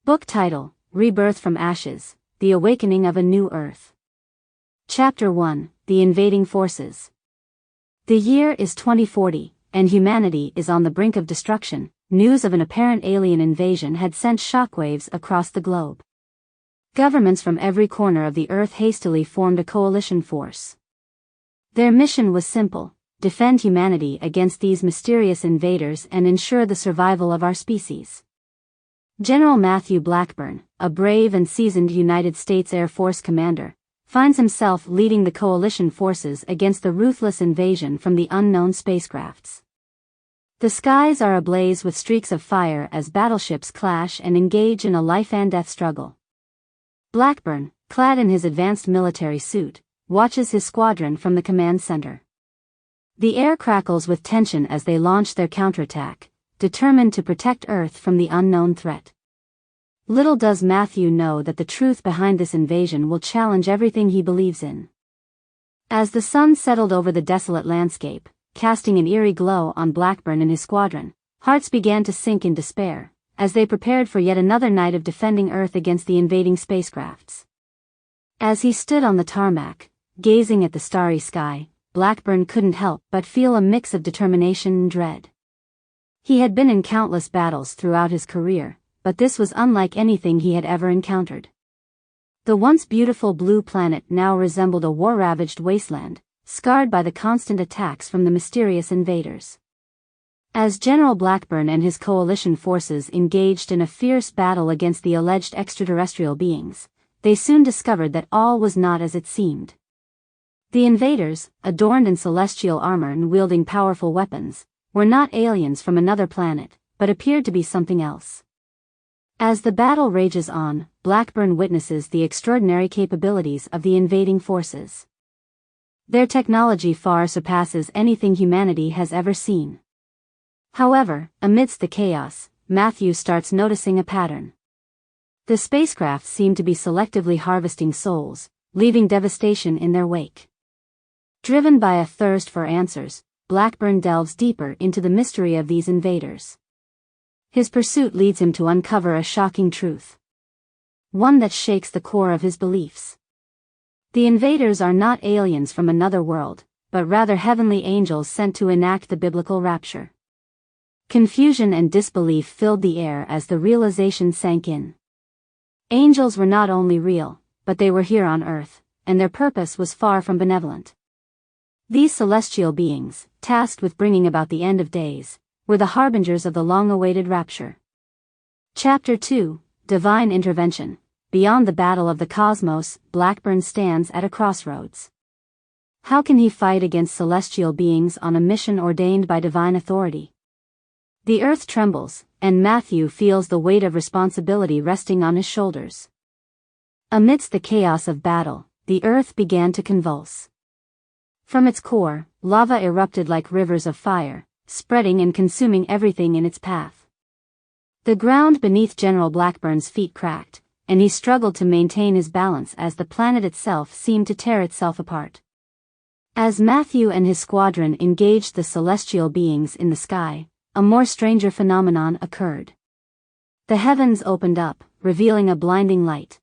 Book title, Rebirth from Ashes, The Awakening of a New Earth. Chapter 1, The Invading Forces. The year is 2040, and humanity is on the brink of destruction. News of an apparent alien invasion had sent shockwaves across the globe. Governments from every corner of the Earth hastily formed a coalition force. Their mission was simple: defend humanity against these mysterious invaders and ensure the survival of our species. General Matthew Blackburn, a brave and seasoned United States Air Force commander, finds himself leading the coalition forces against the ruthless invasion from the unknown spacecrafts. The skies are ablaze with streaks of fire as battleships clash and engage in a life-and-death struggle. Blackburn, clad in his advanced military suit, watches his squadron from the command center. The air crackles with tension as they launch their counterattack, determined to protect Earth from the unknown threat. Little does Matthew know that the truth behind this invasion will challenge everything he believes in. As the sun settled over the desolate landscape, casting an eerie glow on Blackburn and his squadron, hearts began to sink in despair, as they prepared for yet another night of defending Earth against the invading spacecrafts. As he stood on the tarmac, gazing at the starry sky, Blackburn couldn't help but feel a mix of determination and dread. He had been in countless battles throughout his career, but this was unlike anything he had ever encountered. The once beautiful blue planet now resembled a war-ravaged wasteland, scarred by the constant attacks from the mysterious invaders. As General Blackburn and his coalition forces engaged in a fierce battle against the alleged extraterrestrial beings, they soon discovered that all was not as it seemed. The invaders, adorned in celestial armor and wielding powerful weapons, were not aliens from another planet, but appeared to be something else. As the battle rages on, Blackburn witnesses the extraordinary capabilities of the invading forces. Their technology far surpasses anything humanity has ever seen. However, amidst the chaos, Matthew starts noticing a pattern. The spacecraft seem to be selectively harvesting souls, leaving devastation in their wake. Driven by a thirst for answers, Blackburn delves deeper into the mystery of these invaders. His pursuit leads him to uncover a shocking truth. One that shakes the core of his beliefs. The invaders are not aliens from another world, but rather heavenly angels sent to enact the biblical rapture. Confusion and disbelief filled the air as the realization sank in. Angels were not only real, but they were here on Earth, and their purpose was far from benevolent. These celestial beings, tasked with bringing about the end of days, were the harbingers of the long-awaited rapture. Chapter 2, Divine Intervention. Beyond the battle of the cosmos, Blackburn stands at a crossroads. How can he fight against celestial beings on a mission ordained by divine authority? The earth trembles, and Matthew feels the weight of responsibility resting on his shoulders. Amidst the chaos of battle, the earth began to convulse. From its core, lava erupted like rivers of fire, spreading and consuming everything in its path. The ground beneath General Blackburn's feet cracked, and he struggled to maintain his balance as the planet itself seemed to tear itself apart. As Matthew and his squadron engaged the celestial beings in the sky, a more stranger phenomenon occurred. The heavens opened up, revealing a blinding light.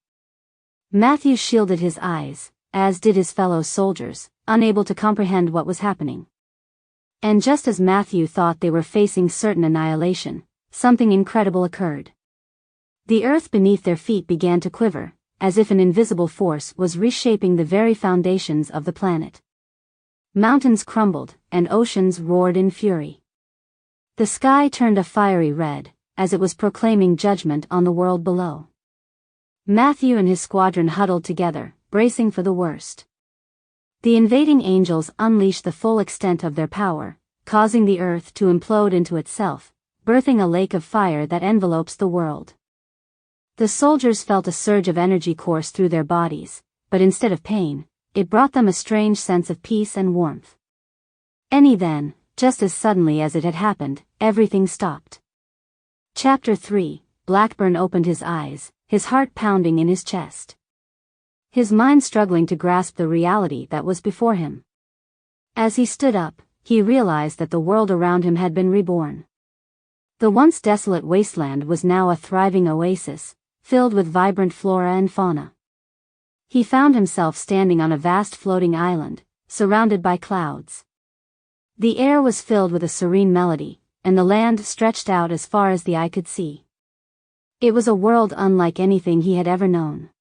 Matthew shielded his eyes, as did his fellow soldiers, unable to comprehend what was happening. And just as Matthew thought they were facing certain annihilation, something incredible occurred. The earth beneath their feet began to quiver, as if an invisible force was reshaping the very foundations of the planet. Mountains crumbled, and oceans roared in fury. The sky turned a fiery red, as it was proclaiming judgment on the world below. Matthew and his squadron huddled together, bracing for the worst. The invading angels unleashed the full extent of their power, causing the earth to implode into itself, birthing a lake of fire that envelopes the world. The soldiers felt a surge of energy course through their bodies, but instead of pain, it brought them a strange sense of peace and warmth. Then, just as suddenly as it had happened, everything stopped. Chapter 3, Blackburn opened his eyes, his heart pounding in his chest. His mind struggling to grasp the reality that was before him. As he stood up, he realized that the world around him had been reborn. The once desolate wasteland was now a thriving oasis, filled with vibrant flora and fauna. He found himself standing on a vast floating island, surrounded by clouds. The air was filled with a serene melody, and the land stretched out as far as the eye could see. It was a world unlike anything he had ever known.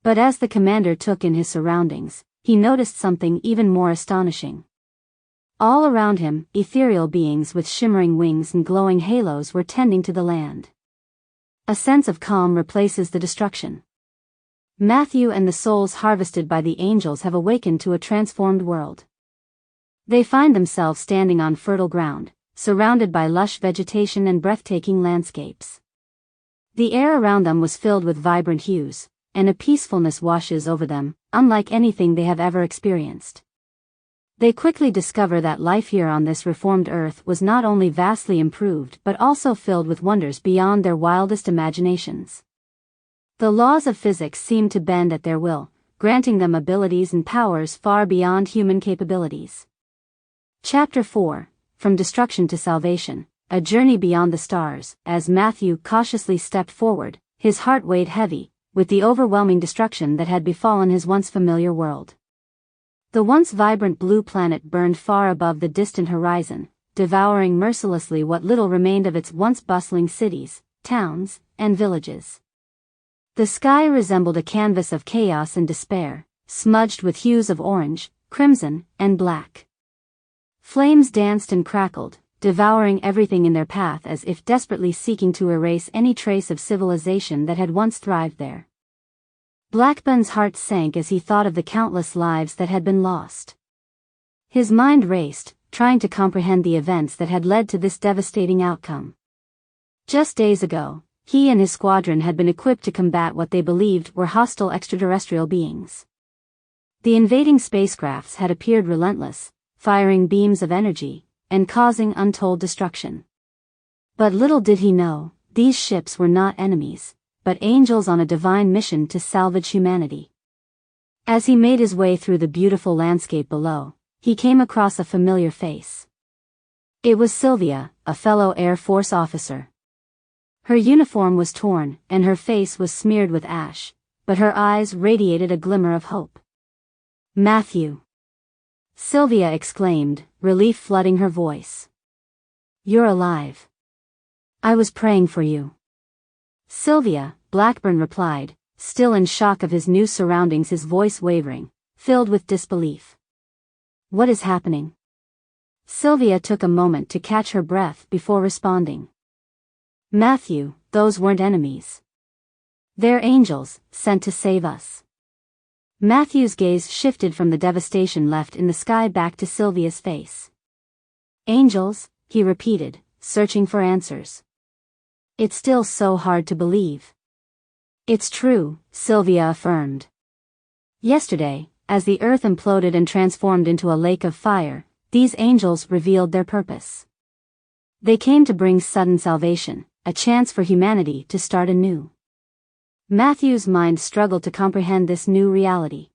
But as the commander took in his surroundings, he noticed something even more astonishing. All around him, ethereal beings with shimmering wings and glowing halos were tending to the land. A sense of calm replaces the destruction. Matthew and the souls harvested by the angels have awakened to a transformed world. They find themselves standing on fertile ground, surrounded by lush vegetation and breathtaking landscapes. The air around them was filled with vibrant hues, and a peacefulness washes over them, unlike anything they have ever experienced. They quickly discover that life here on this reformed earth was not only vastly improved but also filled with wonders beyond their wildest imaginations. The laws of physics seem to bend at their will, granting them abilities and powers far beyond human capabilities. Chapter 4, From Destruction to Salvation, A Journey Beyond the Stars. As Matthew cautiously stepped forward, his heart weighed heavy, with the overwhelming destruction that had befallen his once familiar world. The once vibrant blue planet burned far above the distant horizon, devouring mercilessly what little remained of its once bustling cities, towns, and villages. The sky resembled a canvas of chaos and despair, smudged with hues of orange, crimson, and black. Flames danced and crackled, devouring everything in their path as if desperately seeking to erase any trace of civilization that had once thrived there. Blackburn's heart sank as he thought of the countless lives that had been lost. His mind raced, trying to comprehend the events that had led to this devastating outcome. Just days ago, he and his squadron had been equipped to combat what they believed were hostile extraterrestrial beings. The invading spacecrafts had appeared relentless, firing beams of energy, and causing untold destruction. But little did he know, these ships were not enemies, but angels on a divine mission to salvage humanity. As he made his way through the beautiful landscape below, he came across a familiar face. It was Sylvia, a fellow Air Force officer. Her uniform was torn, and her face was smeared with ash, but her eyes radiated a glimmer of hope. "Matthew!" Sylvia exclaimed, relief flooding her voice. "You're alive. I was praying for you." "Sylvia," Blackburn replied, still in shock of his new surroundings, his voice wavering, filled with disbelief. "What is happening?" Sylvia took a moment to catch her breath before responding. "Matthew, those weren't enemies. They're angels, sent to save us." Matthew's gaze shifted from the devastation left in the sky back to Sylvia's face. "Angels?" he repeated, searching for answers. "It's still so hard to believe." "It's true," Sylvia affirmed. "Yesterday, as the earth imploded and transformed into a lake of fire, these angels revealed their purpose. They came to bring sudden salvation, a chance for humanity to start anew." Matthew's mind struggled to comprehend this new reality.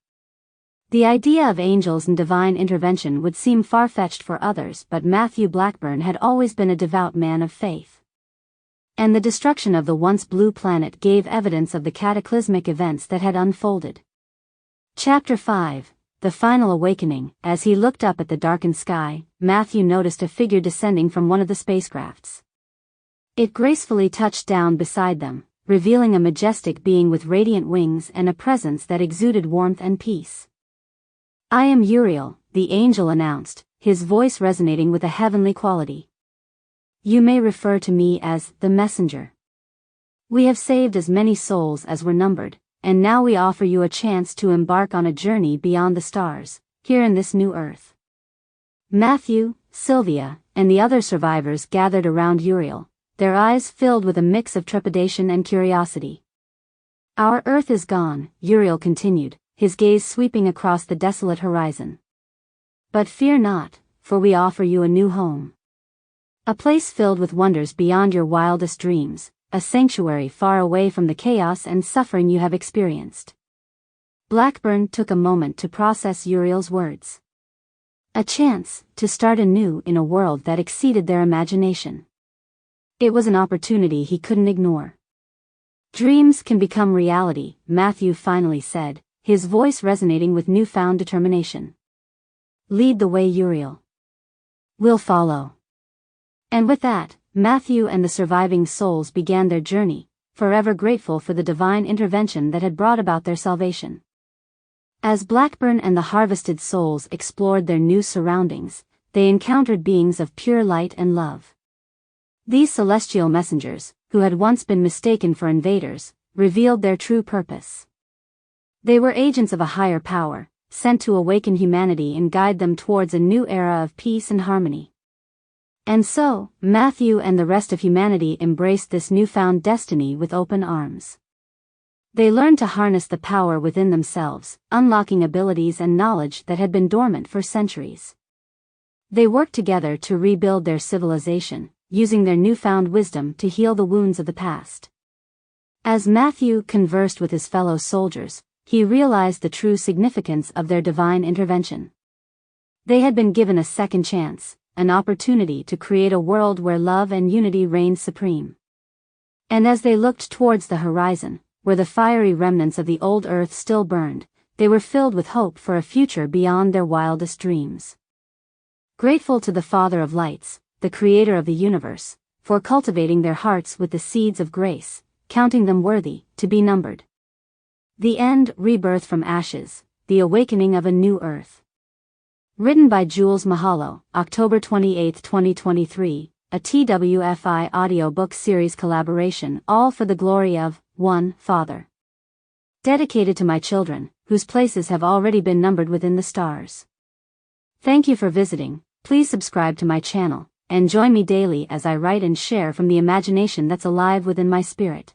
The idea of angels and divine intervention would seem far-fetched for others, but Matthew Blackburn had always been a devout man of faith. And the destruction of the once blue planet gave evidence of the cataclysmic events that had unfolded. Chapter 5, The Final Awakening. As he looked up at the darkened sky, Matthew noticed a figure descending from one of the spacecrafts. It gracefully touched down beside them, revealing a majestic being with radiant wings and a presence that exuded warmth and peace. "I am Uriel," the angel announced, his voice resonating with a heavenly quality. "You may refer to me as the messenger. We have saved as many souls as were numbered, and now we offer you a chance to embark on a journey beyond the stars, here in this new earth." Matthew, Sylvia, and the other survivors gathered around Uriel, their eyes filled with a mix of trepidation and curiosity. "Our earth is gone," Uriel continued, his gaze sweeping across the desolate horizon. "But fear not, for we offer you a new home. A place filled with wonders beyond your wildest dreams, a sanctuary far away from the chaos and suffering you have experienced." Blackburn took a moment to process Uriel's words. A chance to start anew in a world that exceeded their imagination. It was an opportunity he couldn't ignore. Dreams can become reality, Matthew finally said, his voice resonating with newfound determination. Lead the way, Uriel. We'll follow. And with that, Matthew and the surviving souls began their journey, forever grateful for the divine intervention that had brought about their salvation. As Blackburn and the harvested souls explored their new surroundings, they encountered beings of pure light and love. These celestial messengers, who had once been mistaken for invaders, revealed their true purpose. They were agents of a higher power, sent to awaken humanity and guide them towards a new era of peace and harmony. And so, Matthew and the rest of humanity embraced this newfound destiny with open arms. They learned to harness the power within themselves, unlocking abilities and knowledge that had been dormant for centuries. They worked together to rebuild their civilization, using their newfound wisdom to heal the wounds of the past. As Matthew conversed with his fellow soldiers, he realized the true significance of their divine intervention. They had been given a second chance, an opportunity to create a world where love and unity reigned supreme. And as they looked towards the horizon, where the fiery remnants of the old earth still burned, they were filled with hope for a future beyond their wildest dreams. Grateful to the Father of Lights, the Creator of the universe, for cultivating their hearts with the seeds of grace, counting them worthy to be numbered. The End, Rebirth from Ashes, The Awakening of a New Earth. Written by Jules Mahalo, October 28, 2023, a TWFI audiobook series collaboration, all for the glory of one Father. Dedicated to my children, whose places have already been numbered within the stars. Thank you for visiting. Please subscribe to my channel, and join me daily as I write and share from the imagination that's alive within my spirit.